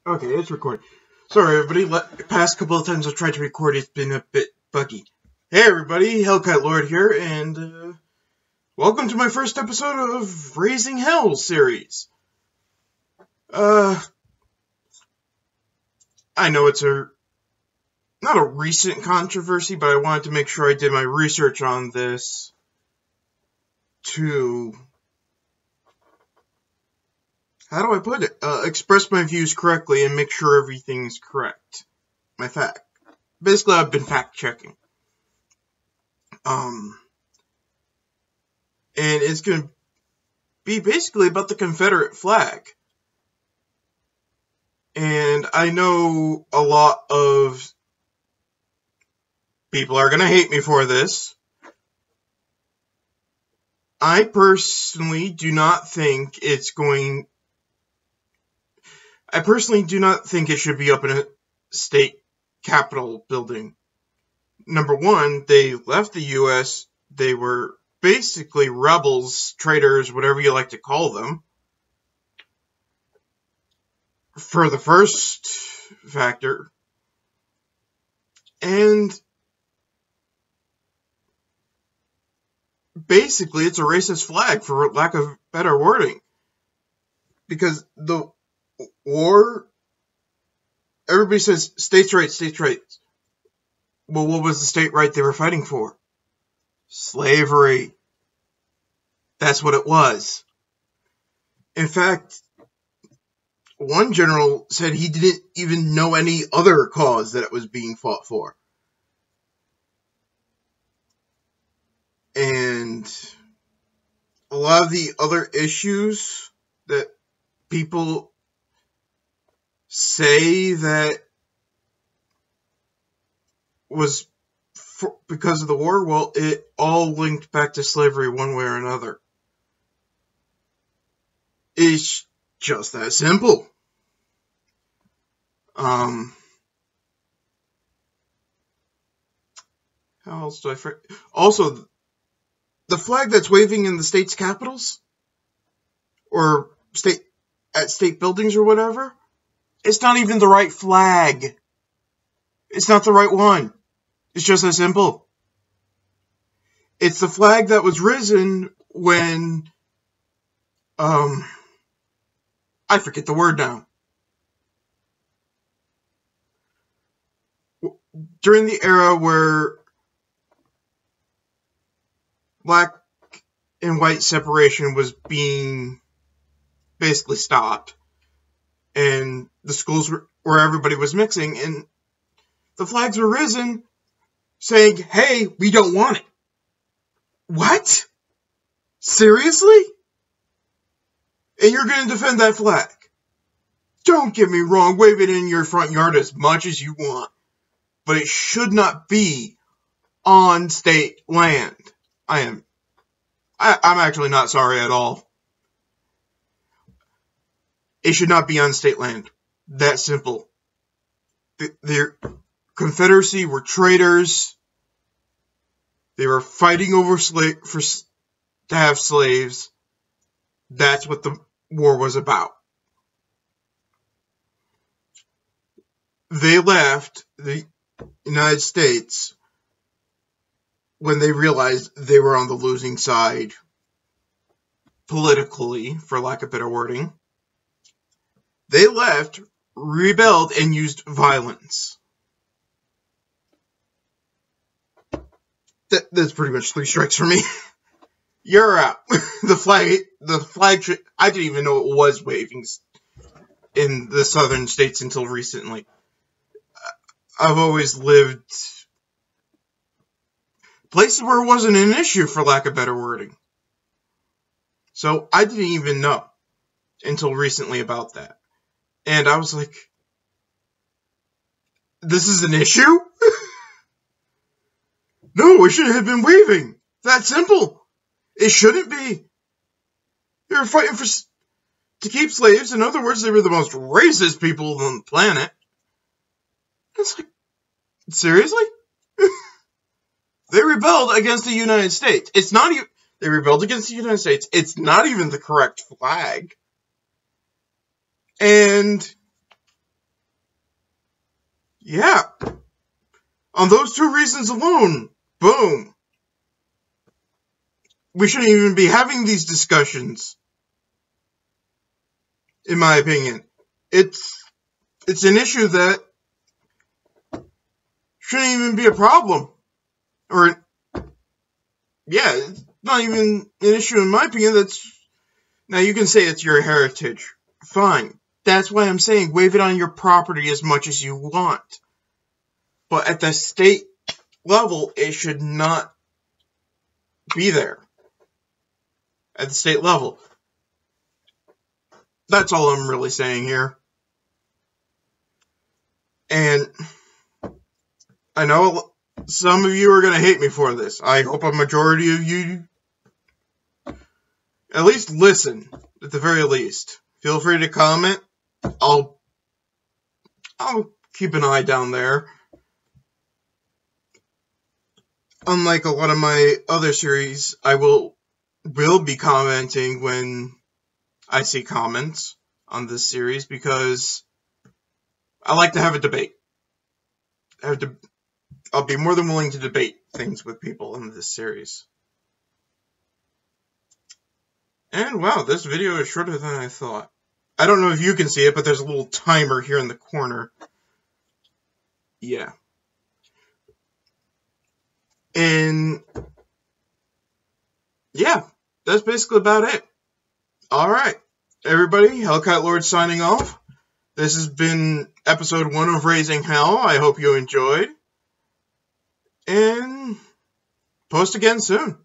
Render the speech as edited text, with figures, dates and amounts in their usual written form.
Okay, it's recording. Sorry, everybody. The past couple of times I've tried to record, it's been a bit buggy. Hey, everybody. Hellcat Lord here, and welcome to my first episode of Razing Hell series. I know it's not a recent controversy, but I wanted to make sure I did my research on this to, how do I put it? Express my views correctly and make sure everything's correct. My fact. Basically, I've been fact-checking. And it's going to be basically about the Confederate flag. And I know a lot of people are going to hate me for this. I personally do not think it should be up in a state capitol building. Number one, they left the U.S. They were basically rebels, traitors, whatever you like to call them. For the first factor. And basically, it's a racist flag, for lack of better wording. Because the war, everybody says states' rights, states' rights. Well, what was the state right they were fighting for? Slavery. That's what it was. In fact, one general said he didn't even know any other cause that it was being fought for. And a lot of the other issues that people say that was because of the war, well, it all linked back to slavery one way or another. It's just that simple. How else do I phrase? Also, the flag that's waving in the state's capitals, or at state buildings or whatever, it's not even the right flag. It's not the right one. It's just that simple. It's the flag that was risen when, I forget the word now. During the era where black and white separation was being basically stopped, and the schools where everybody was mixing, and the flags were risen saying, hey, we don't want it. What? Seriously? And you're going to defend that flag? Don't get me wrong, wave it in your front yard as much as you want. But it should not be on state land. I'm actually not sorry at all. It should not be on state land. That simple. The Confederacy were traitors. They were fighting over to have slaves. That's what the war was about. They left the United States when they realized they were on the losing side politically, for lack of better wording. They left, rebelled, and used violence. That's pretty much 3 strikes for me. You're out. The flag, I didn't even know it was waving in the southern states until recently. I've always lived places where it wasn't an issue, for lack of better wording. So I didn't even know until recently about that. And I was like, this is an issue? No, it shouldn't have been waving. That simple. It shouldn't be. They were fighting to keep slaves. In other words, they were the most racist people on the planet. It's like, seriously? They rebelled against the United States. They rebelled against the United States. It's not even the correct flag. And Yeah. On those two reasons alone, boom. We shouldn't even be having these discussions. In my opinion. It's an issue that shouldn't even be a problem. Or, yeah, it's not even an issue in my opinion. Now you can say it's your heritage. Fine. That's why I'm saying wave it on your property as much as you want. But at the state level, it should not be there. At the state level. That's all I'm really saying here. And I know some of you are going to hate me for this. I hope a majority of you at least listen, at the very least. Feel free to comment. I'll keep an eye down there. Unlike a lot of my other series, I will be commenting when I see comments on this series because I like to have a debate. I'll be more than willing to debate things with people in this series. And wow, this video is shorter than I thought. I don't know if you can see it, but there's a little timer here in the corner. Yeah. And yeah, that's basically about it. Alright, everybody, Hellcat Lord signing off. This has been episode 1 of Razing Hell. I hope you enjoyed. And post again soon.